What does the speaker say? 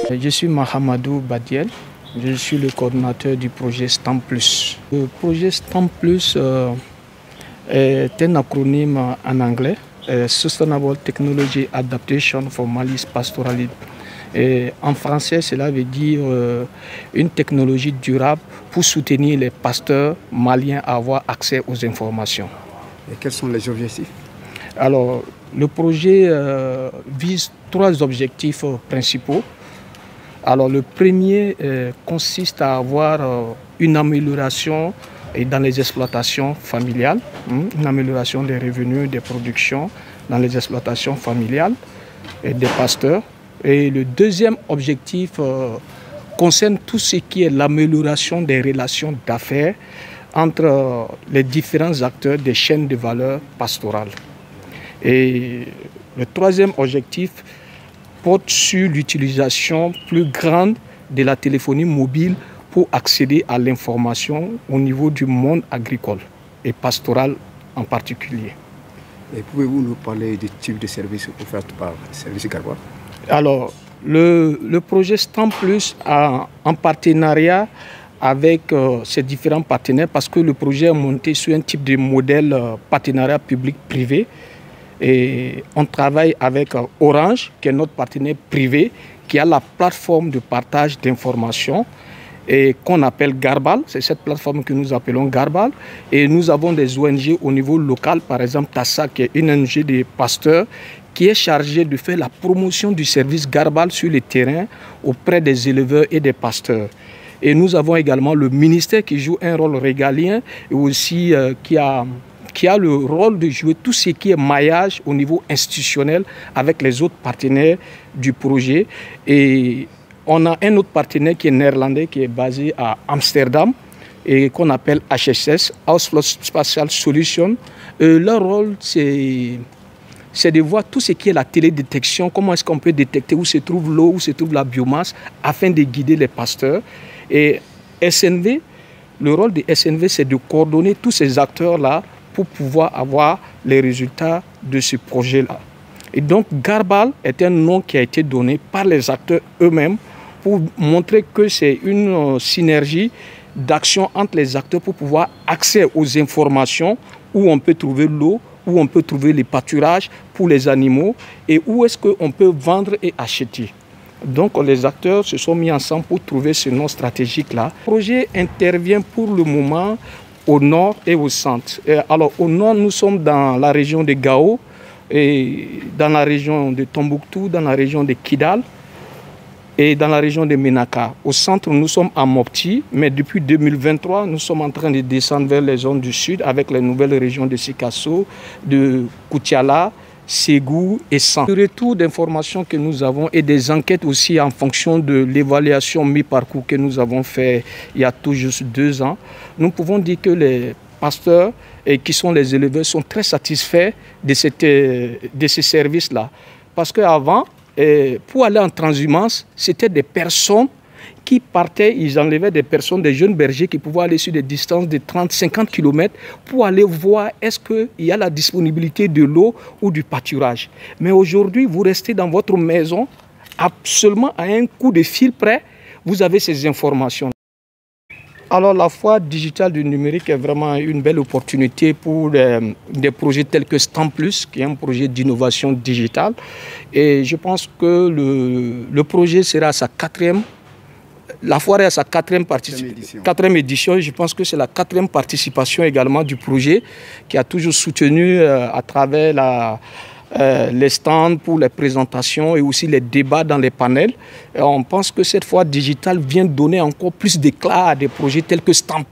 Je suis Mahamadou Badiel, je suis le coordinateur du projet STAM+. Le projet STAM+, est un acronyme en anglais, Sustainable Technology Adaptation for Mali's Pastoralism. Et en français, cela veut dire une technologie durable pour soutenir les pasteurs maliens à avoir accès aux informations. Et quels sont les objectifs? Alors, le projet vise 3 objectifs principaux. Alors, le premier consiste à avoir une amélioration dans les exploitations familiales, une amélioration des revenus, des productions dans les exploitations familiales et des pasteurs. Et le deuxième objectif concerne tout ce qui est l'amélioration des relations d'affaires entre les différents acteurs des chaînes de valeur pastorales. Et le troisième objectif porte sur l'utilisation plus grande de la téléphonie mobile pour accéder à l'information au niveau du monde agricole et pastoral en particulier. Et pouvez-vous nous parler des types de services offerts par Service Garbal? Alors, le projet STAM+ a en partenariat avec ces différents partenaires, parce que le projet est monté sur un type de modèle partenariat public-privé. Et on travaille avec Orange, qui est notre partenaire privé, qui a la plateforme de partage d'informations et qu'on appelle Garbal. C'est cette plateforme que nous appelons Garbal. Et nous avons des ONG au niveau local, par exemple Tassa, qui est une ONG des pasteurs, qui est chargée de faire la promotion du service Garbal sur le terrain auprès des éleveurs et des pasteurs. Et nous avons également le ministère qui joue un rôle régalien et aussi qui a le rôle de jouer tout ce qui est maillage au niveau institutionnel avec les autres partenaires du projet. Et on a un autre partenaire qui est néerlandais, qui est basé à Amsterdam et qu'on appelle HSS, House Spatial Solutions. Leur rôle, c'est de voir tout ce qui est la télédétection, comment est-ce qu'on peut détecter où se trouve l'eau, où se trouve la biomasse, afin de guider les pasteurs. Et SNV, le rôle de SNV, c'est de coordonner tous ces acteurs-là pour pouvoir avoir les résultats de ce projet-là. Et donc, Garbal est un nom qui a été donné par les acteurs eux-mêmes pour montrer que c'est une synergie d'action entre les acteurs pour pouvoir accès aux informations où on peut trouver l'eau, où on peut trouver les pâturages pour les animaux et où est-ce qu'on peut vendre et acheter. Donc les acteurs se sont mis ensemble pour trouver ce nom stratégique-là. Le projet intervient pour le moment au nord et au centre. Alors au nord, nous sommes dans la région de Gao, et dans la région de Tombouctou, dans la région de Kidal et dans la région de Ménaka. Au centre, nous sommes à Mopti, mais depuis 2023, nous sommes en train de descendre vers les zones du sud avec les nouvelles régions de Sikasso, de Koutiala, Ségou et San. Le retour d'informations que nous avons et des enquêtes aussi en fonction de l'évaluation mi-parcours que nous avons fait il y a tout juste 2 ans, nous pouvons dire que les pasteurs et qui sont les éleveurs sont très satisfaits de ce service-là. Parce qu'avant, pour aller en transhumance, c'était des personnes qui partaient, ils enlevaient des personnes, des jeunes bergers qui pouvaient aller sur des distances de 30-50 km pour aller voir est-ce qu'il y a la disponibilité de l'eau ou du pâturage. Mais aujourd'hui, vous restez dans votre maison, seulement à un coup de fil près, vous avez ces informations. Alors la foire digitale du numérique est vraiment une belle opportunité pour des projets tels que STAM+, qui est un projet d'innovation digitale. Et je pense que le projet sera à sa 4e. La foire est à sa 4e édition. Je pense que c'est la 4e participation également du projet qui a toujours soutenu à travers les stands pour les présentations et aussi les débats dans les panels. Et on pense que cette foire digitale vient donner encore plus d'éclat à des projets tels que STAM+.